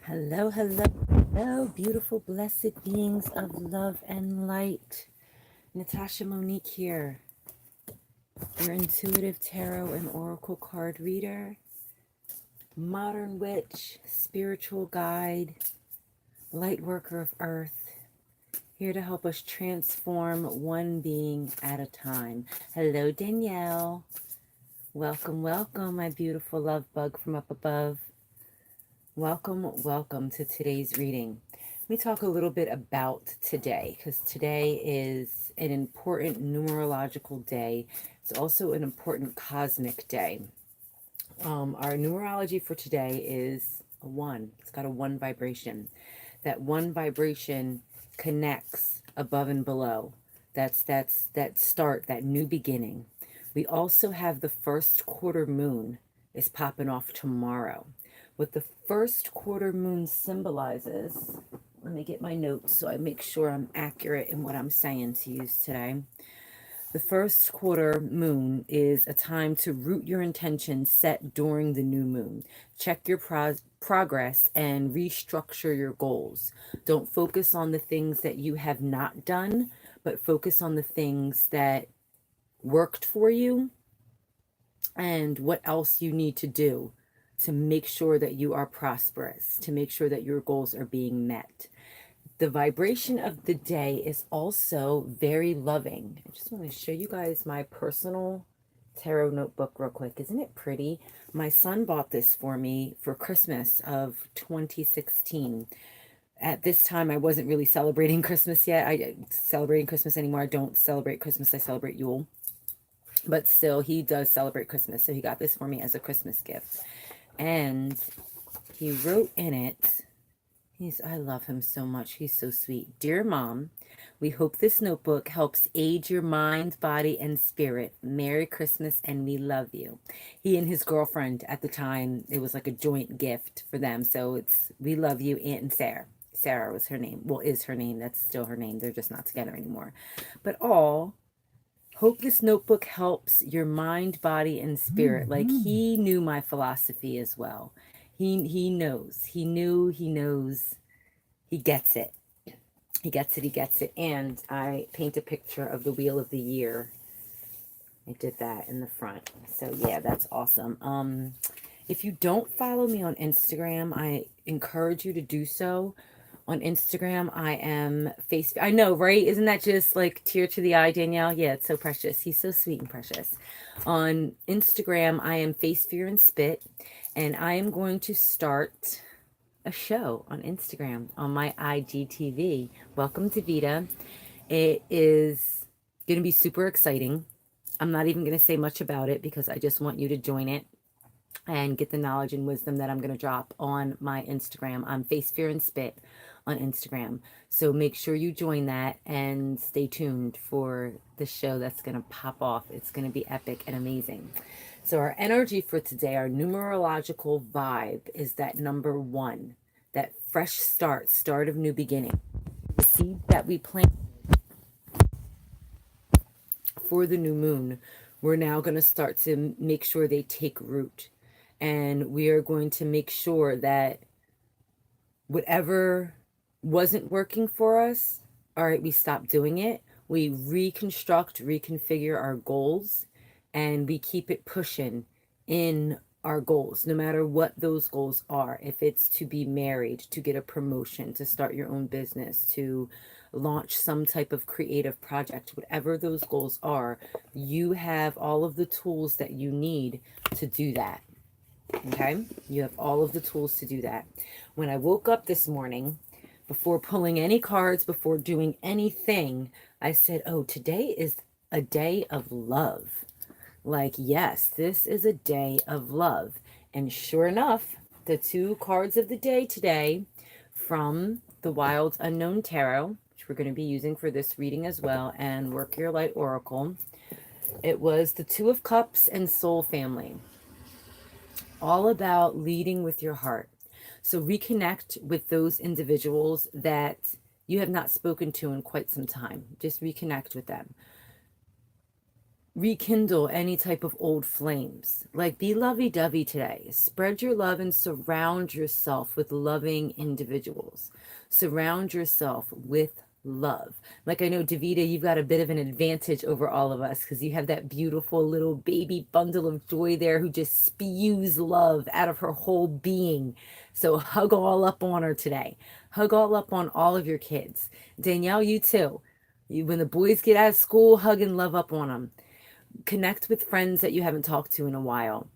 Hello, hello, hello, beautiful, blessed beings of love and light. Natasha Monique here, your intuitive tarot and oracle card reader, modern witch, spiritual guide, light worker of earth, here to help us transform one being at a time. Hello, Danielle. Welcome, welcome, my beautiful love bug from up above. Welcome, welcome to today's reading. Let me talk a little bit about today, because today is an important numerological day. It's also an important cosmic day. Our numerology for today is a 1. It's got a 1 vibration. That 1 vibration connects above and below. That's that start, that new beginning. We also have the first quarter moon is popping off tomorrow. What the first quarter moon symbolizes, let me get my notes so I make sure I'm accurate in what I'm saying to you today. The first quarter moon is a time to root your intentions set during the new moon. Check your progress and restructure your goals. Don't focus on the things that you have not done, but focus on the things that worked for you and what else you need to do to make sure that you are prosperous, to make sure that your goals are being met. The vibration of the day is also very loving. I just want to show you guys my personal tarot notebook real quick. Isn't it pretty? My son bought this for me for Christmas of 2016. At this time, I wasn't really celebrating Christmas yet. I celebrating Christmas anymore. I don't celebrate Christmas. I celebrate Yule. But still, he does celebrate Christmas. So he got this for me as a Christmas gift. And he wrote in it, I love him so much. He's so sweet. Dear Mom, we hope this notebook helps aid your mind, body, and spirit. Merry Christmas, and we love you. He and his girlfriend at the time, it was like a joint gift for them. So it's, we love you, Aunt and Sarah. Sarah was her name. Well, is her name. That's still her name. They're just not together anymore. But hope this notebook helps your mind, body, and spirit. Like, he knew my philosophy as well. He knows. He knew, he knows. He gets it. He gets it, he gets it. And I paint a picture of the Wheel of the Year. I did that in the front. So yeah, that's awesome. If you don't follow me on Instagram, I encourage you to do so. On Instagram, I am I know, right? Isn't that just like tear to the eye, Danielle? Yeah, it's so precious. He's so sweet and precious. On Instagram, I am Face Fear and Spit, and I am going to start a show on Instagram on my IGTV. Welcome to Vita. It is going to be super exciting. I'm not even going to say much about it because I just want you to join it and get the knowledge and wisdom that I'm going to drop on my Instagram. I'm Face Fear and Spit on Instagram. So make sure you join that and stay tuned for the show that's going to pop off. It's going to be epic and amazing. So our energy for today, our numerological vibe is that number 1, that fresh start of new beginning. The seed that we plant for the new moon, we're now going to start to make sure they take root. And we are going to make sure that whatever wasn't working for us, all right, we stop doing it. We reconfigure our goals, and we keep it pushing in our goals, no matter what those goals are. If it's to be married, to get a promotion, to start your own business, to launch some type of creative project, whatever those goals are, you have all of the tools that you need to do that. Okay? You have all of the tools to do that. When I woke up this morning, before pulling any cards, before doing anything, I said, oh, today is a day of love. Like, yes, this is a day of love. And sure enough, the 2 cards of the day today from the Wild Unknown Tarot, which we're going to be using for this reading as well, and Work Your Light Oracle, it was the 2 of Cups and Soul Family. All about leading with your heart. So reconnect with those individuals that you have not spoken to in quite some time. Just reconnect with them. rekindle any type of old flames. Like, be lovey-dovey today. Spread your love and surround yourself with loving individuals. Surround yourself with love. Like, I know, Davida, you've got a bit of an advantage over all of us because you have that beautiful little baby bundle of joy there who just spews love out of her whole being. So hug all up on her today. Hug all up on all of your kids. Danielle, you too. When the boys get out of school, hug and love up on them. Connect with friends that you haven't talked to in a while.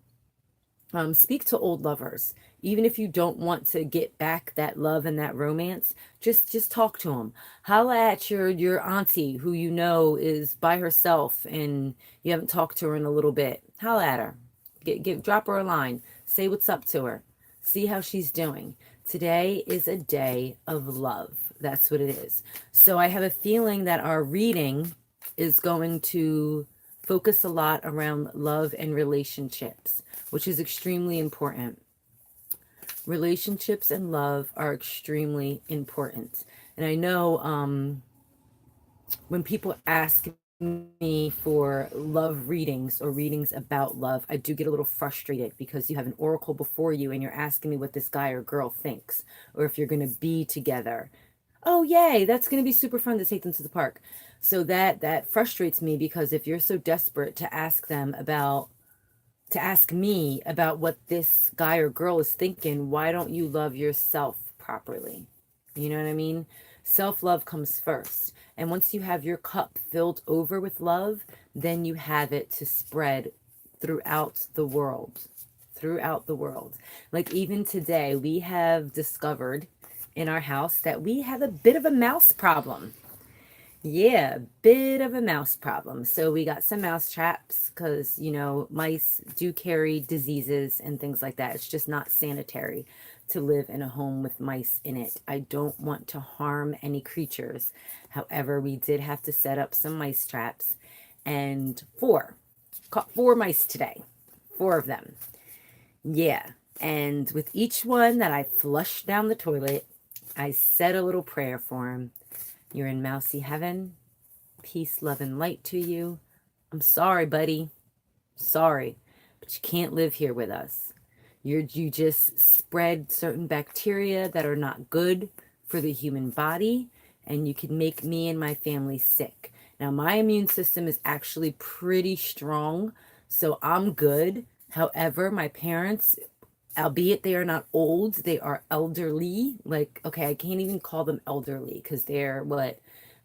Speak to old lovers. Even if you don't want to get back that love and that romance, just talk to them. Holla at your auntie who you know is by herself and you haven't talked to her in a little bit. Holla at her. Drop her a line. Say what's up to her. See how she's doing. Today is a day of love. That's what it is. So I have a feeling that our reading is going to focus a lot around love and relationships, which is extremely important. Relationships and love are extremely important. And I know when people ask me for love readings or readings about love, I do get a little frustrated because you have an oracle before you and you're asking me what this guy or girl thinks or if you're going to be together. Oh, yay, that's going to be super fun to take them to the park. So that frustrates me because if you're so desperate to ask me about what this guy or girl is thinking, why don't you love yourself properly? You know what I mean? Self-love comes first. And once you have your cup filled over with love, then you have it to spread throughout the world. Throughout the world. Like even today, we have discovered in our house that we have a bit of a mouse problem. Yeah, bit of a mouse problem. So we got some mouse traps because, you know, mice do carry diseases and things like that. It's just not sanitary to live in a home with mice in it. I don't want to harm any creatures. However, we did have to set up some mice traps and caught 4 mice today. 4 of them. Yeah. And with each one that I flushed down the toilet, I said a little prayer for him. You're in mousy heaven. Peace, love, and light to you. I'm sorry, buddy. Sorry, but you can't live here with us. You just spread certain bacteria that are not good for the human body, and you can make me and my family sick. Now, my immune system is actually pretty strong, so I'm good. However, my parents, albeit they are not old, they are elderly. Like, okay, I can't even call them elderly because they're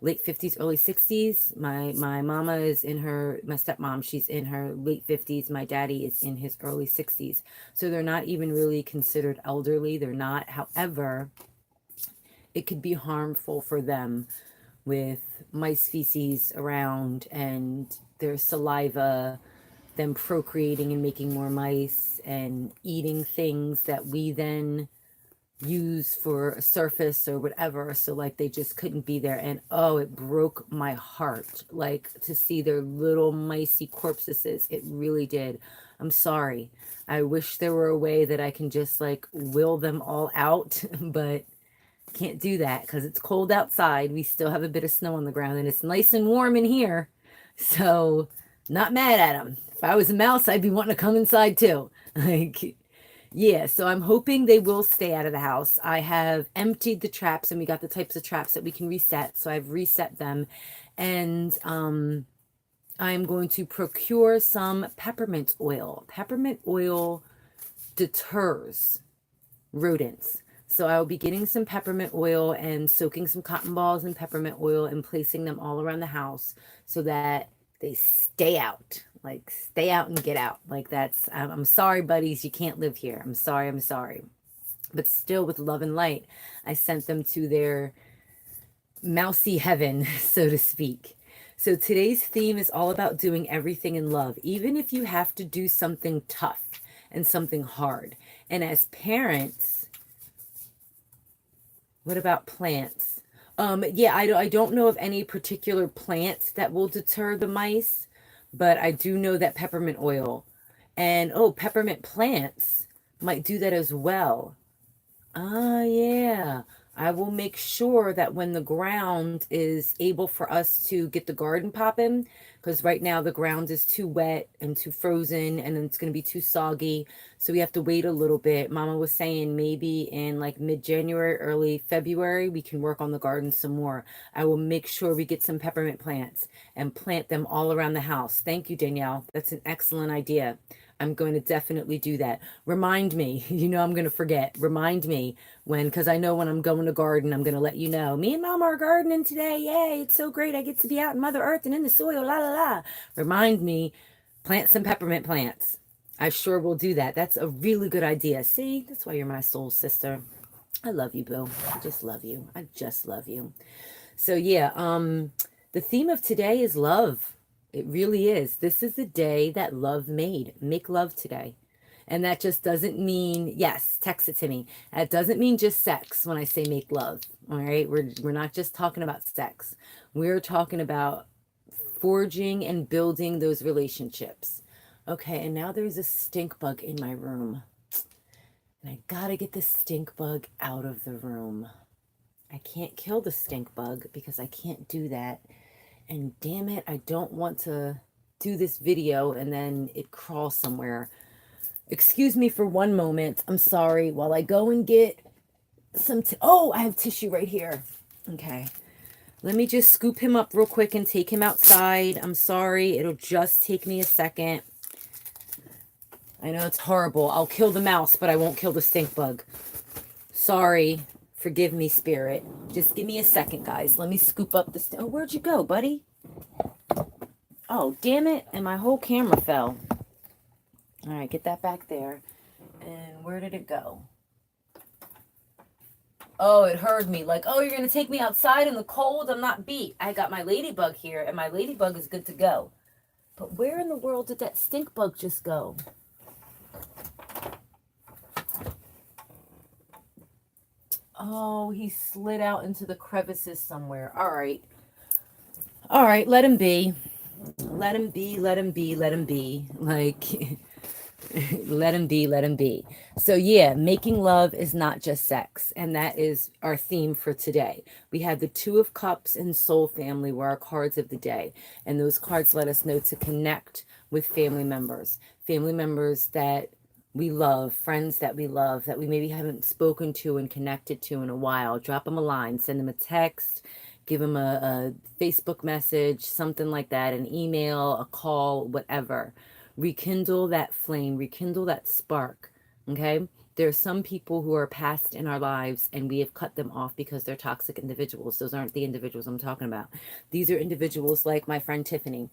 late 50s, early 60s. My mama is in her, my stepmom, she's in her late 50s. My daddy is in his early 60s. So they're not even really considered elderly. They're not. However, it could be harmful for them with mice feces around and their saliva, them procreating and making more mice and eating things that we then use for a surface or whatever. So like they just couldn't be there. And oh, it broke my heart, like to see their little micey corpses. It really did. I'm sorry. I wish there were a way that I can just like will them all out, but can't do that because it's cold outside. We still have a bit of snow on the ground and it's nice and warm in here. So not mad at them. If I was a mouse, I'd be wanting to come inside too. Like, yeah, so I'm hoping they will stay out of the house. I have emptied the traps and we got the types of traps that we can reset. So I've reset them and I'm going to procure some peppermint oil. Peppermint oil deters rodents. So I will be getting some peppermint oil and soaking some cotton balls in peppermint oil and placing them all around the house so that they stay out. Like, stay out and get out. Like, that's, I'm sorry, buddies, you can't live here. I'm sorry. But still, with love and light, I sent them to their mousy heaven, so to speak. So today's theme is all about doing everything in love, even if you have to do something tough and something hard. And as parents, what about plants? Yeah, I don't know of any particular plants that will deter the mice, but I do know that peppermint oil and, oh, peppermint plants might do that as well. Ah, yeah. I will make sure that when the ground is able for us to get the garden popping, because right now the ground is too wet and too frozen and it's going to be too soggy. So we have to wait a little bit. Mama was saying maybe in like mid-January, early February, we can work on the garden some more. I will make sure we get some peppermint plants and plant them all around the house. Thank you, Danielle. That's an excellent idea. I'm going to definitely do that. Remind me, I'm going to forget. Remind me because I know when I'm going to garden, I'm going to let you know. Me and Mama are gardening today. Yay, it's so great. I get to be out in Mother Earth and in the soil. La, la, la. Remind me, plant some peppermint plants. I sure will do that. That's a really good idea. See, that's why you're my soul sister. I love you, Boo. I just love you. I just love you. So yeah, the theme of today is love. It really is. This is the day that love made. Make love today. And that just doesn't mean, yes, text it to me. That doesn't mean just sex when I say make love. All right. We're not just talking about sex. We're talking about forging and building those relationships. Okay. And now there's a stink bug in my room. And I gotta get the stink bug out of the room. I can't kill the stink bug because I can't do that. And damn it, I don't want to do this video and then it crawls somewhere. Excuse me for one moment. I'm sorry. While I go and get some... oh, I have tissue right here. Okay. Let me just scoop him up real quick and take him outside. I'm sorry. It'll just take me a second. I know it's horrible. I'll kill the mouse, but I won't kill the stink bug. Sorry. Forgive me, spirit. Just give me a second, guys. Let me scoop up the... oh, where'd you go, buddy? Oh, damn it. And my whole camera fell. All right, get that back there. And where did it go? Oh, it heard me. Like, oh, you're going to take me outside in the cold? I'm not beat. I got my ladybug here, and my ladybug is good to go. But where in the world did that stink bug just go? Oh, he slid out into the crevices somewhere. All right. All right, let him be. Let him be, let him be, let him be. Like, let him be, let him be. So yeah, making love is not just sex. And that is our theme for today. We have the Two of Cups and Soul Family were our cards of the day. And those cards let us know to connect with family members that we love, friends that we love, that we maybe haven't spoken to and connected to in a while. Drop them a line, send them a text, give them a Facebook message, something like that, an email, a call, whatever. Rekindle that flame, rekindle that spark, okay? There are some people who are past in our lives and we have cut them off because they're toxic individuals. Those aren't the individuals I'm talking about. These are individuals like my friend Tiffany.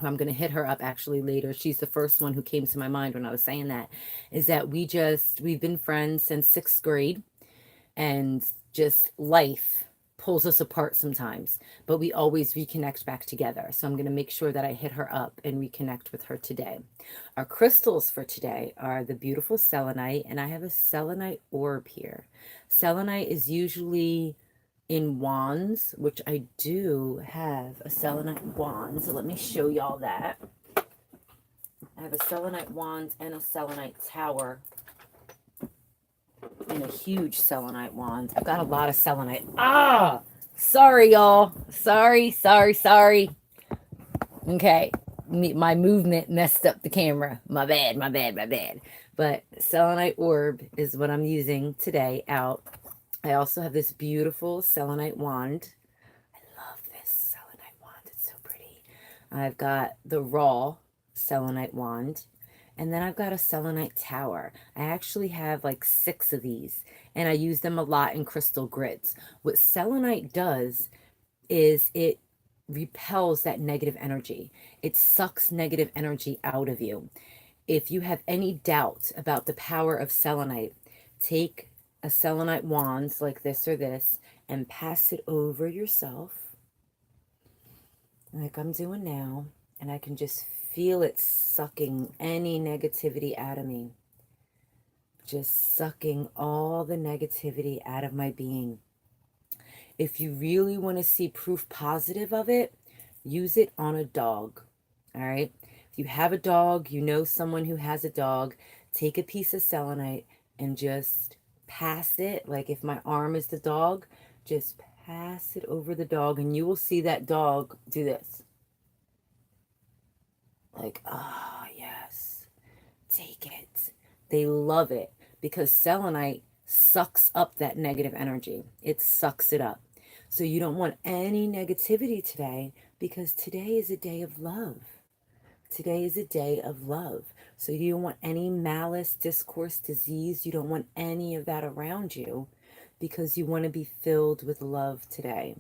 I'm going to hit her up actually later. She's the first one who came to my mind when I was saying that, is that we've been friends since 6th grade, and just life pulls us apart sometimes, but we always reconnect back together. So I'm going to make sure that I hit her up and reconnect with her today. Our crystals for today are the beautiful selenite, and I have a selenite orb here. Selenite is usually in wands, which I do have a selenite wand. So let me show y'all that. I have a selenite wand and a selenite tower and a huge selenite wand. I've got a lot of selenite. Ah, sorry, y'all. Sorry. Okay, my movement messed up the camera. My bad. But selenite orb is what I'm using today out. I also have this beautiful selenite wand. I love this selenite wand. It's so pretty. I've got the raw selenite wand. And then I've got a selenite tower. I actually have like 6 of these. And I use them a lot in crystal grids. What selenite does is it repels that negative energy. It sucks negative energy out of you. If you have any doubt about the power of selenite, take a selenite wand like this or this and pass it over yourself like I'm doing now, and I can just feel it sucking any negativity out of me, just sucking all the negativity out of my being. If you really want to see proof positive of it, use it on a dog. All right, if you have a dog, you know someone who has a dog, take a piece of selenite and just pass it. Like if my arm is the dog, just pass it over the dog, and you will see that dog do this. Like, ah, yes, take it. They love it because selenite sucks up that negative energy. It sucks it up. So you don't want any negativity today, because today is a day of love. Today is a day of love. So you don't want any malice, discourse, disease. You don't want any of that around you, because you want to be filled with love today.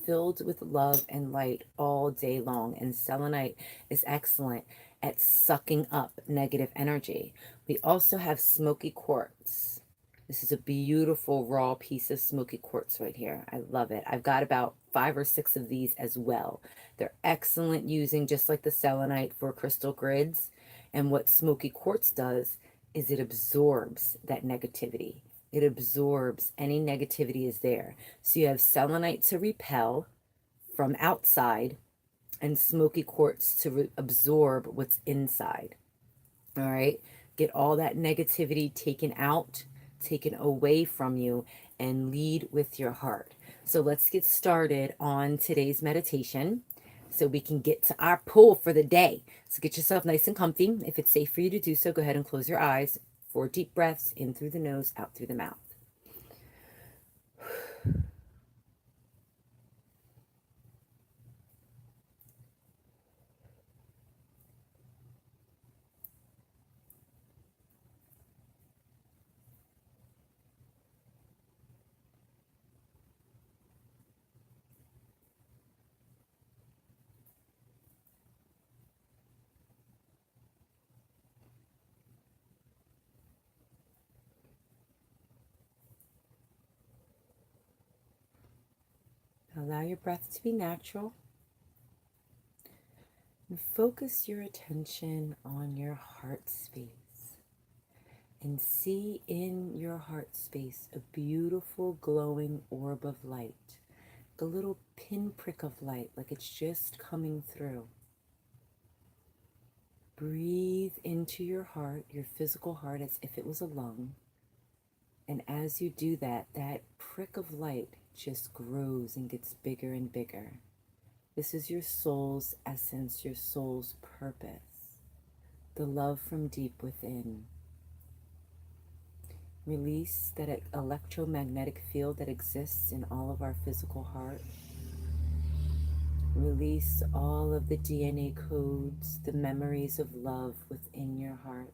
Filled with love and light all day long. And selenite is excellent at sucking up negative energy. We also have smoky quartz. This is a beautiful raw piece of smoky quartz right here. I love it. I've got about 5 or 6 of these as well. They're excellent using, just like the selenite, for crystal grids. And what smoky quartz does is it absorbs that negativity. It absorbs any negativity is there. So you have selenite to repel from outside and smoky quartz to absorb what's inside. All right. Get all that negativity taken out, taken away from you, and lead with your heart. So let's get started on today's meditation so we can get to our pull for the day. So get yourself nice and comfy. If it's safe for you to do so, go ahead and close your eyes. 4 deep breaths in through the nose, out through the mouth. Allow your breath to be natural. And focus your attention on your heart space. And see in your heart space a beautiful glowing orb of light. A little pinprick of light, like it's just coming through. Breathe into your heart, your physical heart, as if it was a lung. And as you do that, that prick of light just grows and gets bigger and bigger. This is your soul's essence, your soul's purpose, the love from deep within. Release that electromagnetic field that exists in all of our physical heart. Release all of the DNA codes, the memories of love within your heart.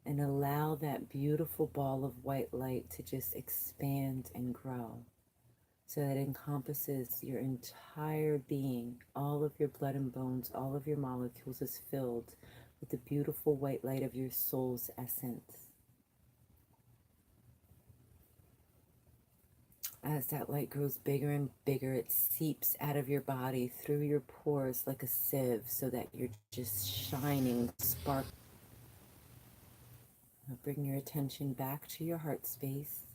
And allow that beautiful ball of white light to just expand and grow, so that it encompasses your entire being. All of your blood and bones, all of your molecules is filled with the beautiful white light of your soul's essence. As that light grows bigger and bigger, it seeps out of your body through your pores like a sieve, so that you're just shining, spark. Now bring your attention back to your heart space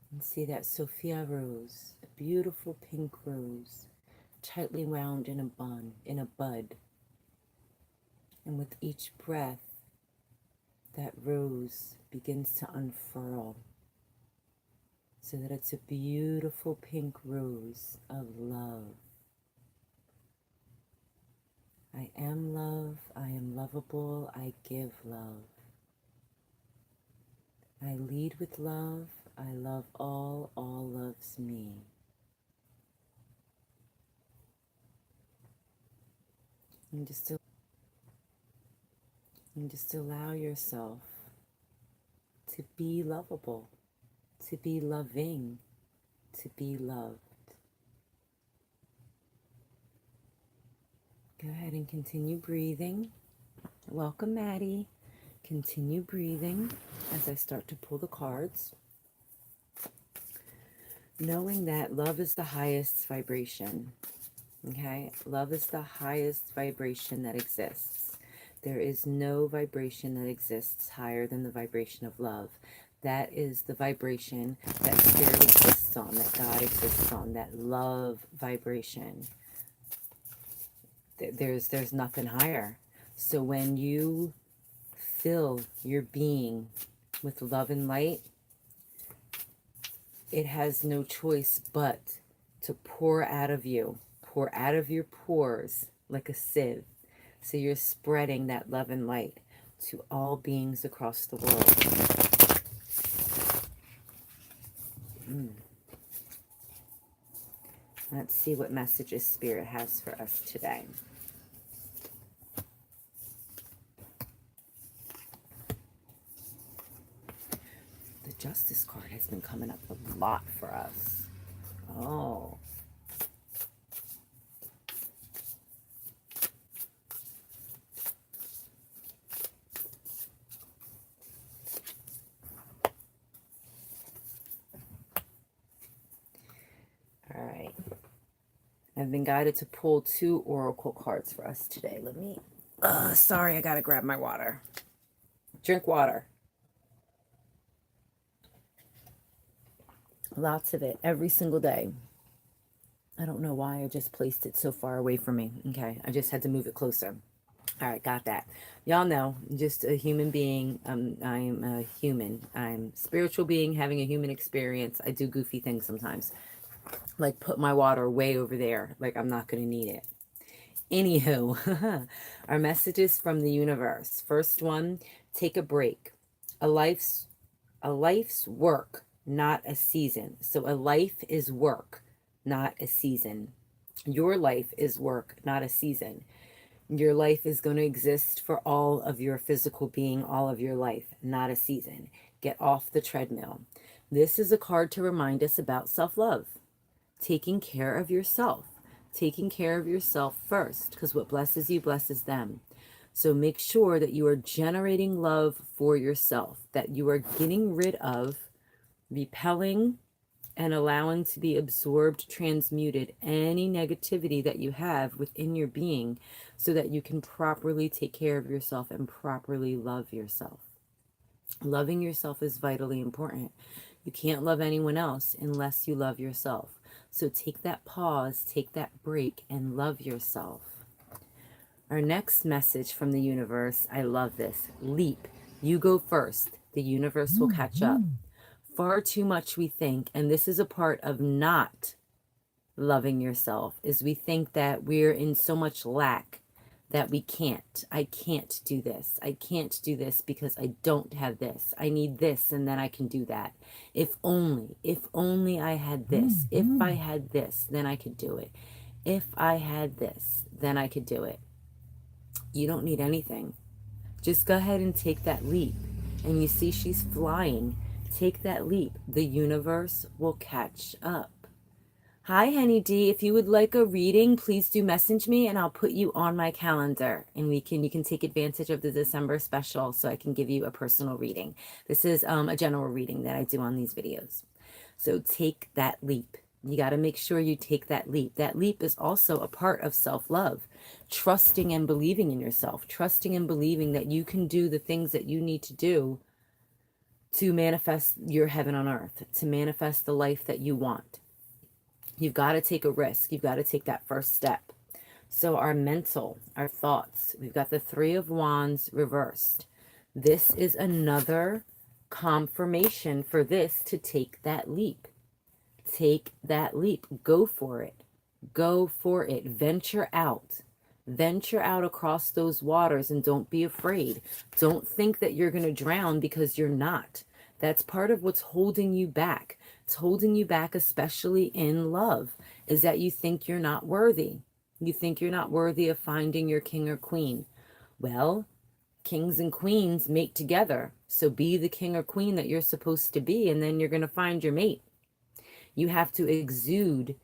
and see that Sophia rose, a beautiful pink rose, tightly wound in a bud. And with each breath, that rose begins to unfurl, so that it's a beautiful pink rose of love. I am love, I am lovable, I give love. I lead with love, I love all loves me. And just allow yourself to be lovable, to be loving, to be loved. Go ahead and continue breathing. Welcome, Maddie. Continue breathing as I start to pull the cards. Knowing that love is the highest vibration. Okay? Love is the highest vibration that exists. There is no vibration that exists higher than the vibration of love. That is the vibration that Spirit exists on, that God exists on, that love vibration. There's nothing higher. So when you fill your being with love and light, it has no choice but to pour out of you, pour out of your pores like a sieve. So you're spreading that love and light to all beings across the world. Let's see what messages Spirit has for us today. The Justice card has been coming up a lot for us. Oh. All right. I've been guided to pull 2 oracle cards for us today. Let me... sorry, I gotta grab my water. Drink water. Lots of it every single day. I don't know why I just placed it so far away from me. Okay, I just had to move it closer. All right, got that. Y'all know, just a human being. I'm a human. I'm a spiritual being having a human experience. I do goofy things sometimes. Like put my water way over there. Like I'm not going to need it. Anywho, our messages from the universe. First one, take a break. A life's work, not a season. So a life is work, not a season. Your life is work, not a season. Your life is going to exist for all of your physical being, all of your life, not a season. Get off the treadmill. This is a card to remind us about self-love, taking care of yourself, taking care of yourself first, because what blesses you blesses them. So make sure that you are generating love for yourself, that you are getting rid of, repelling, and allowing to be absorbed, transmuted, any negativity that you have within your being so that you can properly take care of yourself and properly love yourself. Loving yourself is vitally important. You can't love anyone else unless you love yourself. So take that pause, take that break, and love yourself. Our next message from the universe, I love this. Leap. You go first. The universe will catch up. Far too much we think, and this is a part of not loving yourself, is we think that we're in so much lack that we can't. I can't do this. I can't do this because I don't have this. I need this and then I can do that. If only I had this. If I had this, then I could do it. If I had this, then I could do it. You don't need anything. Just go ahead and take that leap. And you see she's flying. Take that leap. The universe will catch up. Hi, Henny D. If you would like a reading, please do message me and I'll put you on my calendar. And you can take advantage of the December special so I can give you a personal reading. This is a general reading that I do on these videos. So take that leap. You got to make sure you take that leap. That leap is also a part of self-love. Trusting and believing in yourself. Trusting and believing that you can do the things that you need to do to manifest your heaven on earth, to manifest the life that you want. You've got to take a risk. You've got to take that first step. So our mental, our thoughts, we've got the 3 of Wands reversed. This is another confirmation for this to take that leap. Take that leap. Go for it. Go for it. Venture out. Venture out across those waters and don't be afraid. Don't think that you're going to drown because you're not. That's part of what's holding you back. It's holding you back, especially in love, is that you think you're not worthy. You think you're not worthy of finding your king or queen. Well, kings and queens mate together. So be the king or queen that you're supposed to be, and then you're going to find your mate. You have to exude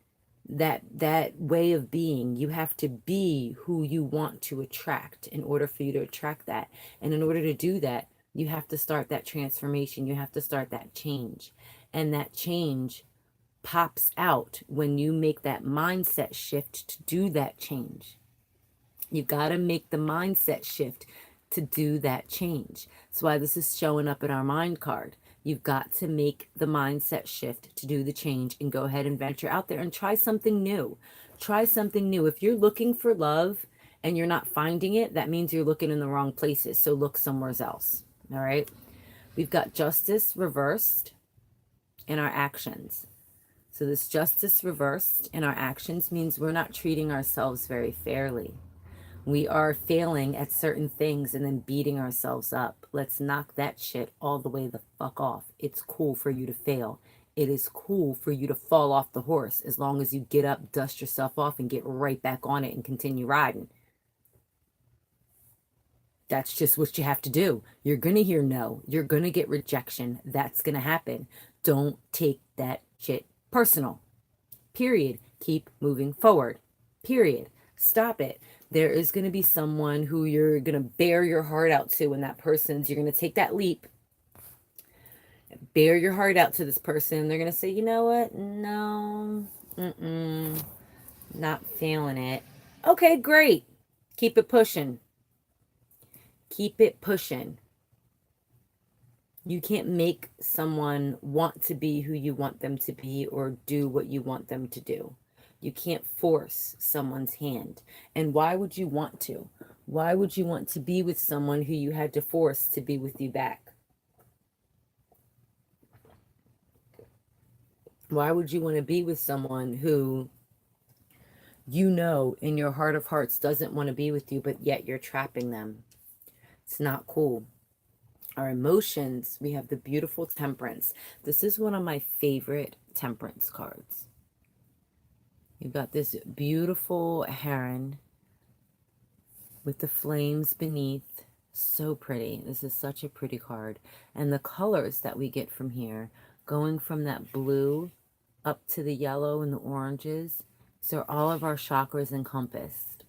that way of being. You have to be who you want to attract in order for you to attract that. And in order to do that, you have to start that transformation. You have to start that change. And that change pops out when you make that mindset shift to do that change. You've got to make the mindset shift to do that change. That's why this is showing up in our mind card. You've got to make the mindset shift to do the change and go ahead and venture out there and try something new. Try something new. If you're looking for love and you're not finding it, that means you're looking in the wrong places. So look somewhere else. All right. We've got Justice reversed. in our actions. So this justice reversed in our actions means we're not treating ourselves very fairly. We are failing at certain things and then beating ourselves up. Let's knock that shit all the way the fuck off. It's cool for you to fail. It is cool for you to fall off the horse as long as you get up, dust yourself off, and get right back on it and continue riding. That's just what you have to do. You're going to hear no. You're going to get rejection. That's going to happen. Don't take that shit personal. Period. Keep moving forward. Period. Stop it. There is going to be someone who you're going to bare your heart out to, and that person's, you're going to take that leap, bare your heart out to this person. They're going to say, you know what? No, not feeling it. Okay, great. Keep it pushing. Keep it pushing. You can't make someone want to be who you want them to be or do what you want them to do. You can't force someone's hand. And why would you want to? Why would you want to be with someone who you had to force to be with you back? Why would you want to be with someone who you know in your heart of hearts doesn't want to be with you, but yet you're trapping them? It's not cool. Our emotions, we have the beautiful Temperance. This is one of my favorite Temperance cards. You've got this beautiful heron with the flames beneath. So pretty. This is such a pretty card. And the colors that we get from here, going from that blue up to the yellow and the oranges. So all of our chakras encompassed,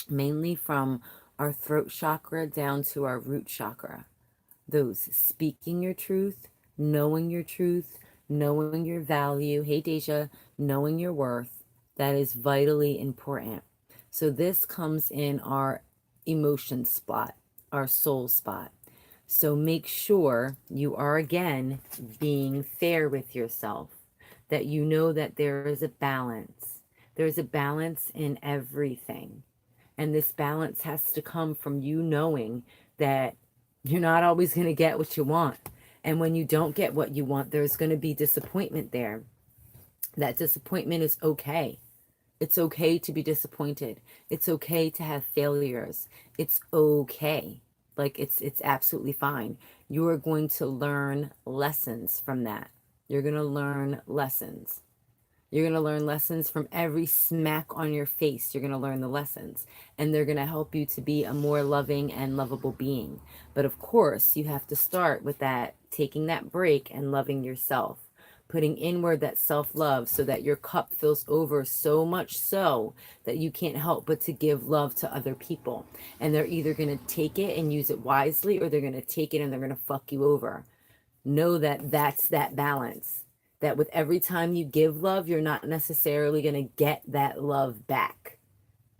mainly from our throat chakra down to our root chakra. Those speaking your truth, knowing your truth, knowing your value. Hey, Deja, knowing your worth. That is vitally important. So this comes in our emotion spot, our soul spot. So make sure you are, again, being fair with yourself, that you know that there is a balance. There's a balance in everything. And this balance has to come from you knowing that you're not always going to get what you want. And when you don't get what you want, there's going to be disappointment there. That disappointment is okay. It's okay to be disappointed. It's okay to have failures. It's okay. Like it's absolutely fine. You are going to learn lessons from that. You're going to learn lessons. You're going to learn lessons from every smack on your face. You're going to learn the lessons, and they're going to help you to be a more loving and lovable being. But of course, you have to start with that, taking that break and loving yourself, putting inward that self-love so that your cup fills over so much so that you can't help but to give love to other people. And they're either going to take it and use it wisely, or they're going to take it and they're going to fuck you over. Know that that's that balance. That with every time you give love, you're not necessarily going to get that love back.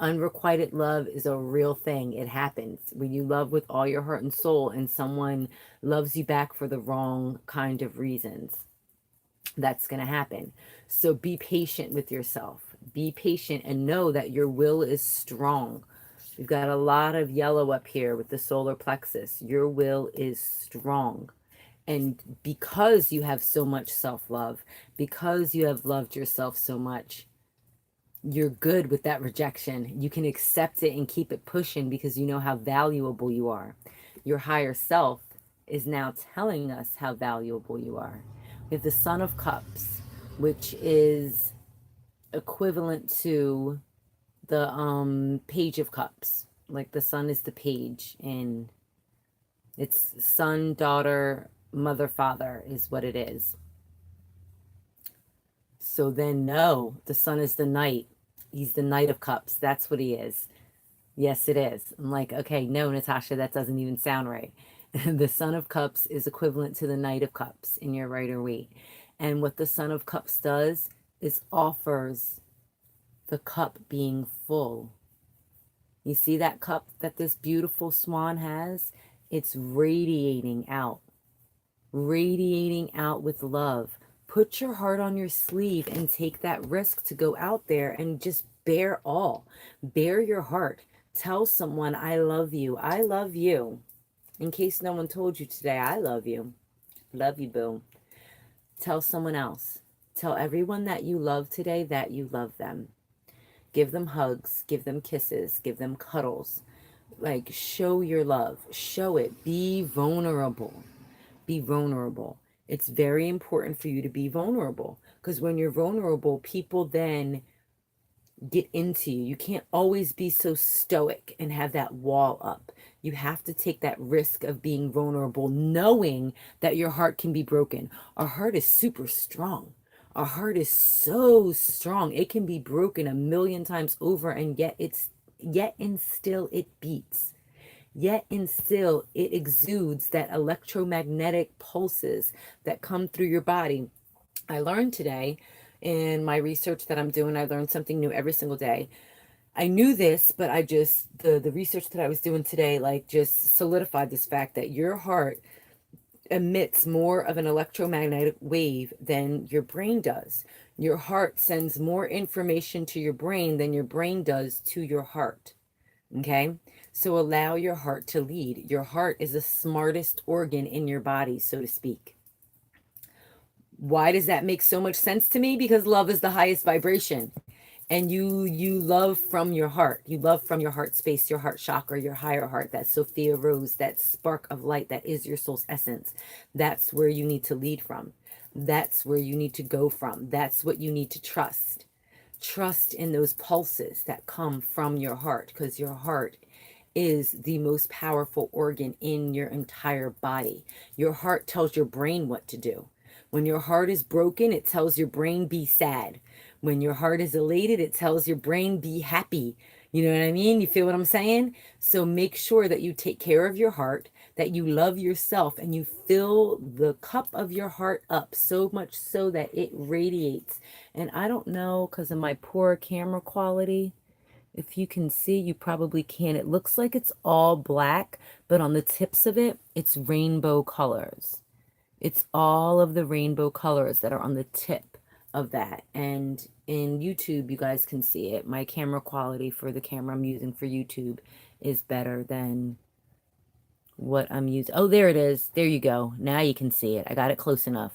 Unrequited love is a real thing. It happens when you love with all your heart and soul and someone loves you back for the wrong kind of reasons. That's going to happen. So be patient with yourself. Be patient and know that your will is strong. We've got a lot of yellow up here with the solar plexus. Your will is strong. And because you have so much self-love, because you have loved yourself so much, you're good with that rejection. You can accept it and keep it pushing because you know how valuable you are. Your higher self is now telling us how valuable you are. We have the Sun of Cups, which is equivalent to the Page of Cups. Like the sun is the page, and it's son, daughter, mother, father is what it is. So then no, the sun is the knight. He's the Knight of Cups. That's what he is. Yes, it is. I'm like, okay, no, Natasha, that doesn't even sound right. The Sun of Cups is equivalent to the Knight of Cups in your Rider-Waite. And what the Sun of Cups does is offers the cup being full. You see that cup that this beautiful swan has? It's radiating out with love. Put your heart on your sleeve and take that risk to go out there and just bear all. Bare your heart. Tell someone, I love you. I love you. In case no one told you today, I love you. Love you, boo. Tell someone else. Tell everyone that you love today that you love them. Give them hugs, give them kisses, give them cuddles. Like, show your love, show it. Be vulnerable. Be vulnerable. It's very important for you to be vulnerable, because when you're vulnerable, people then get into you. You can't always be so stoic and have that wall up. You have to take that risk of being vulnerable, knowing that your heart can be broken. Our heart is super strong. Our heart is so strong. It can be broken a million times over, and yet and still it beats. Yet and still it exudes that electromagnetic pulses that come through your body. I learned today in my research that I'm doing, I learned something new every single day. I knew this, but I just, the research that I was doing today, like, just solidified this fact that your heart emits more of an electromagnetic wave than your brain does. Your heart sends more information to your brain than your brain does to your heart. Okay? So allow your heart to lead. Your heart is the smartest organ in your body, so to speak. Why does that make so much sense to me? Because love is the highest vibration. And you love from your heart. You love from your heart space, your heart chakra, your higher heart, that Sophia Rose, that spark of light that is your soul's essence. That's where you need to lead from. That's where you need to go from. That's what you need to trust. Trust in those pulses that come from your heart, because your heart is the most powerful organ in your entire body. Your heart tells your brain what to do. When your heart is broken, it tells your brain be sad. When your heart is elated, it tells your brain be happy. You know what I mean? You feel what I'm saying? So make sure that you take care of your heart, that you love yourself, and you fill the cup of your heart up so much so that it radiates. And I don't know, because of my poor camera quality, if you can see, you probably can. It looks like it's all black, but on the tips of it, it's rainbow colors. It's all of the rainbow colors that are on the tip of that. And in YouTube, you guys can see it. My camera quality for the camera I'm using for YouTube is better than what I'm using. Oh, there it is. There you go. Now you can see it. I got it close enough.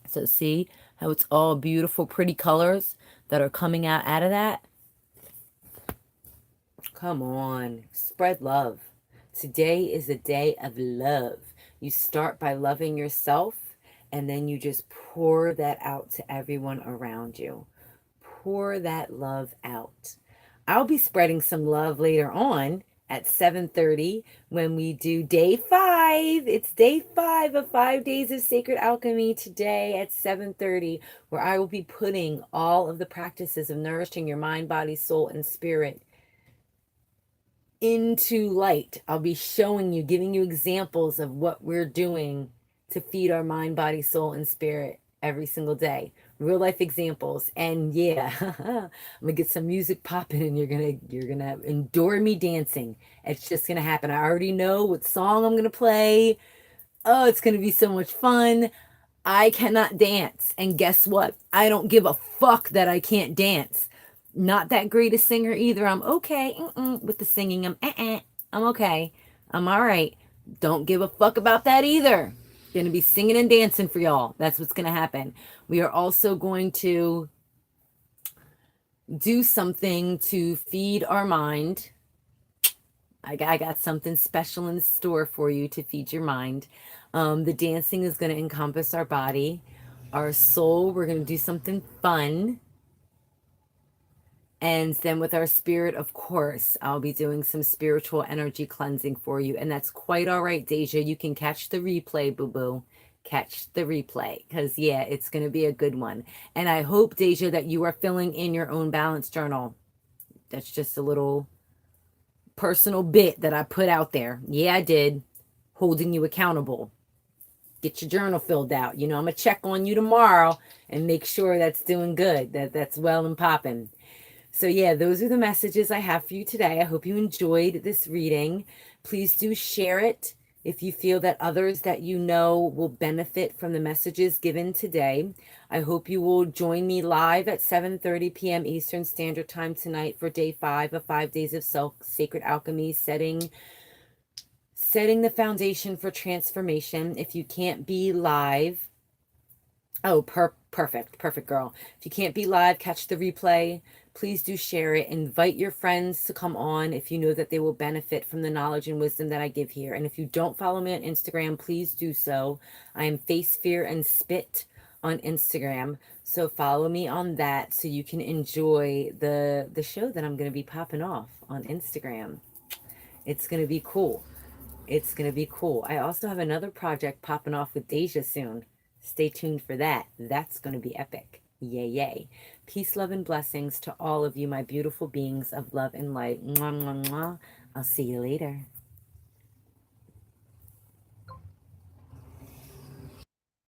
So see how it's all beautiful, pretty colors that are coming out of that? Come on, spread love. Today is a day of love. You start by loving yourself, and then you just pour that out to everyone around you. Pour that love out. I'll be spreading some love later on at 7:30 when we do day 5. It's day 5 of 5 days of sacred alchemy today at 7:30, where I will be putting all of the practices of nourishing your mind, body, soul, and spirit into light. I'll be showing you, giving you examples of what we're doing to feed our mind, body, soul, and spirit every single day. Real life examples. And yeah, I'm gonna get some music popping, and you're gonna adore me dancing. It's just gonna happen. I already know what song I'm gonna play. Oh, it's gonna be so much fun. I cannot dance. And guess what? I don't give a fuck that I can't dance. Not that great a singer either. I'm okay with the singing. I'm okay. I'm all right. Don't give a fuck about that either. Gonna be singing and dancing for y'all. That's what's gonna happen. We are also going to do something to feed our mind. I got something special in store for you to feed your mind. The dancing is going to encompass our body, our soul. We're going to do something fun. And then with our spirit, of course, I'll be doing some spiritual energy cleansing for you. And that's quite all right, Deja. You can catch the replay, boo-boo. Catch the replay, because, yeah, it's going to be a good one. And I hope, Deja, that you are filling in your own balance journal. That's just a little personal bit that I put out there. Yeah, I did. Holding you accountable. Get your journal filled out. You know, I'm going to check on you tomorrow and make sure that's doing good, that's well and popping. So yeah, those are the messages I have for you today. I hope you enjoyed this reading. Please do share it if you feel that others that you know will benefit from the messages given today. I hope you will join me live at 7:30 p.m. Eastern Standard Time tonight for day 5 of 5 days of sacred alchemy, setting the foundation for transformation. If you can't be live, Oh, perfect, girl. If you can't be live, catch the replay. Please do share it. Invite your friends to come on if you know that they will benefit from the knowledge and wisdom that I give here. And if you don't follow me on Instagram, please do so. I am Face Fear and Spit on Instagram. So follow me on that so you can enjoy the show that I'm going to be popping off on Instagram. It's going to be cool. It's going to be cool. I also have another project popping off with Deja soon. Stay tuned for that. That's going to be epic. Yay, yay. Peace, love, and blessings to all of you, my beautiful beings of love and light. Mwah, mwah, mwah. I'll see you later.